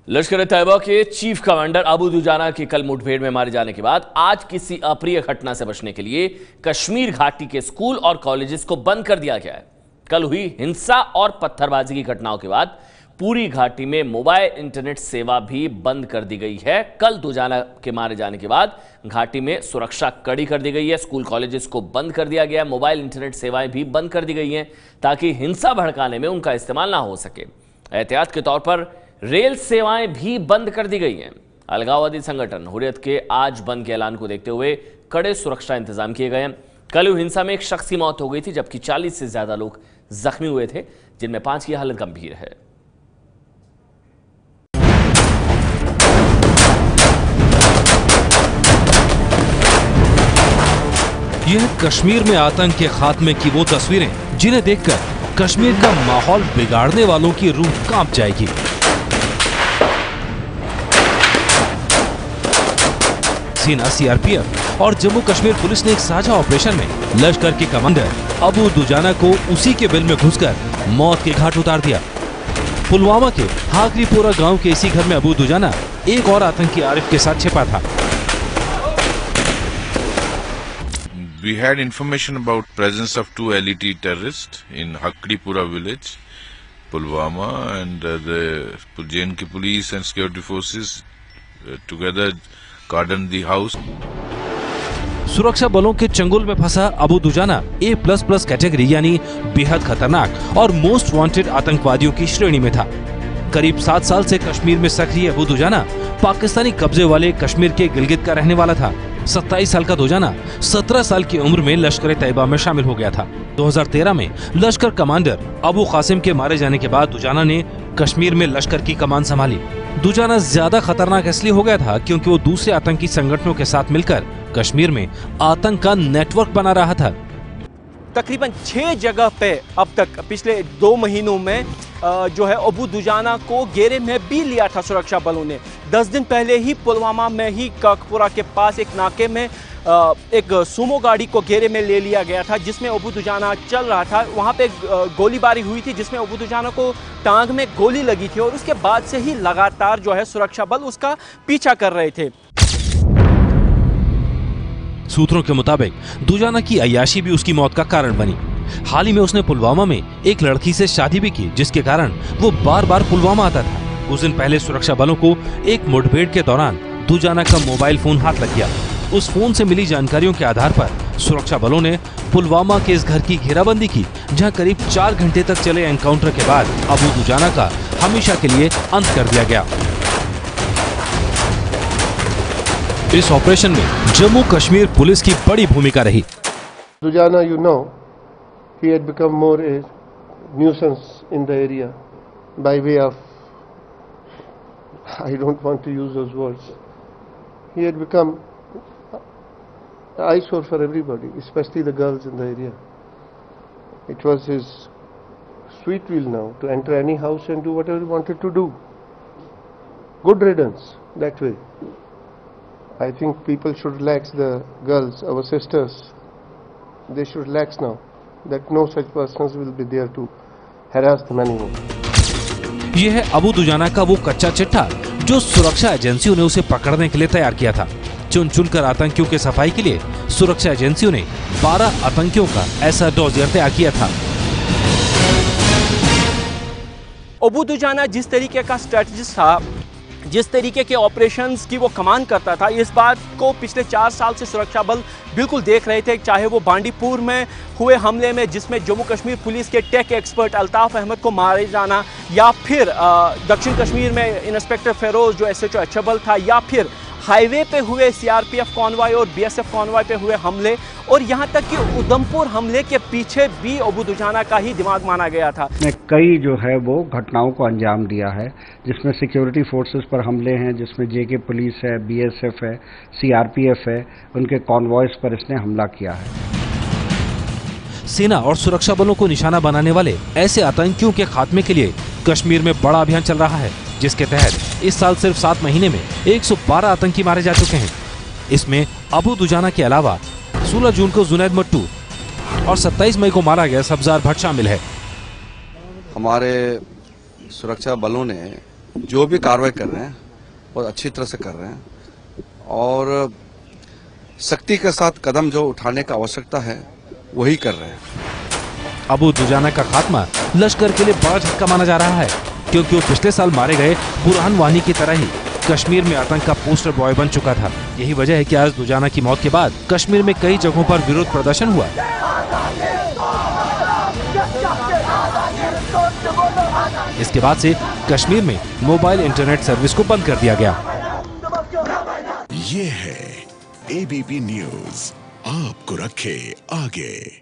लश्कर-ए-तैयबा के chief commander Abu Dujana के कल मुठभेड़ में मारे जाने के बाद आज किसी अप्रिय घटना से बचने के लिए कश्मीर घाटी के स्कूल और कॉलेजेस को बंद कर दिया गया है। कल हुई हिंसा और पत्थरबाजी की घटनाओं के बाद पूरी घाटी में मोबाइल इंटरनेट सेवा भी बंद कर दी गई है। कल दुजाना के मारे जाने के बाद घाटी में सुरक्षा कड़ी कर दी गई है। स्कूल कॉलेजेस को बंद कर दिया गया है। मोबाइल इंटरनेट सेवाएं भी बंद कर दी गई हैं ताकि हिंसा भड़काने में उनका इस्तेमाल ना हो सके। एहतियात के तौर पर रेल सेवाएं भी बंद कर दी गई हैं। अलगाववादी संगठन हुर्रियत के आज बंद के ऐलान को देखते हुए कड़े सुरक्षा इंतजाम किए गए हैं। कल हुई हिंसा में एक शख्स की मौत हो गई थी, जबकि 40 से ज्यादा लोग जख्मी हुए थे, जिनमें 5 की हालत गंभीर है। यह कश्मीर में आतंक के खात्मे की वो तस्वीरें जिन्हें देखकर कश्मीर का माहौल बिगाड़ने वालों की रूह कांप जाएगी। सेना, सीआरपीएफ और जम्मू कश्मीर पुलिस ने एक साझा ऑपरेशन में लश्कर के कमांडर अबू दुजाना को उसी के बिल में घुसकर मौत के घाट उतार दिया। पुलवामा के हाकरीपुरा गांव के इसी घर में अबू दुजाना एक और आतंकी आरिफ के साथ छिपा था। We had information about presence of 2 LET terrorists in Hakripura village, Pulwama, and the JNK police and security forces together cordoned the house. सुरक्षा बलों के चंगुल में फंसा अबू दुजाना A++ कैटेगरी यानी बेहद खतरनाक और मोस्ट वांटेड आतंकवादियों की श्रेणी में था। करीब 7 साल से कश्मीर में सक्रिय अबू दुजाना पाकिस्तानी कब्जे वाले कश्मीर के गिलगित का रहने वाला था। 27 साल का दुजाना 17 साल की उम्र में लश्कर-ए-तैयबा में शामिल हो गया था। 2013 में लश्कर कमांडर अबू कासिम के मारे जाने के बाद दुजाना ने कश्मीर में लश्कर की कमान संभाली। दुजाना ज्यादा खतरनाक इसलिए हो गया था क्योंकि वो दूसरे आतंकी संगठनों के साथ मिलकर कश्मीर में आतंक का नेटवर्क बना रहा था। तकरीबन 6 जगह पे अब तक पिछले 2 महीनों में जो है अबू दुजाना को घेरे में भी लिया था सुरक्षा बलों ने। 10 दिन पहले ही पुलवामा में ही काकपुरा के पास एक नाके में एक सुमो गाड़ी को घेरे में ले लिया गया था, जिसमें अबू दुजाना चल रहा था। वहां पे गोलीबारी हुई थी, जिसमें अबू दुजाना को टांग में गोली लगी थी और उसके बाद से ही लगातार जो है सुरक्षा बल उसका पीछा कर रहे थे। सूत्रों के मुताबिक दुजाना की अय्याशी भी उसकी मौत का कारण बनी। हाल ही में उसने पुलवामा में एक लड़की से शादी भी की, जिसके कारण वो बार बार पुलवामा आता था। कुछ दिन पहले सुरक्षा बलों को एक मुठभेड़ के दौरान दुजाना का मोबाइल फोन हाथ लग गया। उस फोन से मिली जानकारियों के आधार पर सुरक्षा बलों ने पुलवामा के इस घर की घेराबंदी की, जहां करीब 4 घंटे तक चले एनकाउंटर के बाद अबू दुजाना का हमेशा के लिए अंत कर दिया गया। इस ऑपरेशन में जम्मू कश्मीर पुलिस की बड़ी भूमिका रही। Dujana, you know, he had become more a nuisance in the area by way of, I don't want to use those words. He had become an eyesore for everybody, especially the girls in the area. It was his sweet will now to enter any house and do whatever he wanted to do. Good riddance that way. I think people should relax, the girls, our sisters, they should relax now, that no such persons will be there to harass them anymore. यह है अबू दुजाना का वो कच्चा चिट्ठा जो सुरक्षा एजेंसियों ने उसे पकड़ने के लिए तैयार किया था। चुन चुनकर आतंकियों के सफाई के लिए सुरक्षा एजेंसियों ने 12 आतंकियों का ऐसा डोजियर तैयार किया था। अबू दुजाना जिस तरीके का स्ट्रेटजिस्ट था, जिस तरीके के ऑपरेशंस की वो कमान करता था, इस बात को पिछले 4 साल से सुरक्षा बल बिल्कुल देख रहे थे। चाहे वो बांडीपुर में हुए हमले में जिसमें जम्मू कश्मीर पुलिस के टेक एक्सपर्ट अल्ताफ अहमद को मारे जाना, या फिर दक्षिण कश्मीर में इंस्पेक्टर फेरोज जो SHO अछबल था, या फिर हाईवे पे हुए सीआरपीएफ कॉन्वॉय और बीएसएफ कॉन्वॉय पे हुए हमले, और यहाँ तक कि उधमपुर हमले के पीछे भी अबू दुजाना का ही दिमाग माना गया था। कई जो है वो घटनाओं को अंजाम दिया है, जिसमें सिक्योरिटी फोर्सेस पर हमले हैं, जिसमें JK पुलिस है, BSF है, CRPF है, उनके कॉन्वॉयज पर इसने हमला किया है। सेना और सुरक्षा बलों को निशाना बनाने वाले ऐसे आतंकियों के खात्मे के लिए कश्मीर में बड़ा अभियान चल रहा है, जिसके तहत इस साल सिर्फ 7 महीने में 112 आतंकी मारे जा चुके हैं। इसमें अबू दुजाना के अलावा 16 जून को जुनैद मट्टू और 27 मई को मारा गया सब्जार भट्ट शामिल है। हमारे सुरक्षा बलों ने जो भी कार्रवाई कर रहे हैं बहुत अच्छी तरह से कर रहे हैं और सख्ती के साथ कदम जो उठाने का आवश्यकता है वही कर रहे हैं। अबू दुजाना का खात्मा लश्कर के लिए बड़ा झटका माना जा रहा है, क्योंकि वो पिछले साल मारे गए बुरहान वानी की तरह ही कश्मीर में आतंक का पोस्टर बॉय बन चुका था। यही वजह है कि आज दुजाना की मौत के बाद कश्मीर में कई जगहों पर विरोध प्रदर्शन हुआ। इसके बाद से कश्मीर में मोबाइल इंटरनेट सर्विस को बंद कर दिया गया। ये है एबीपी न्यूज़, आपको रखे आगे।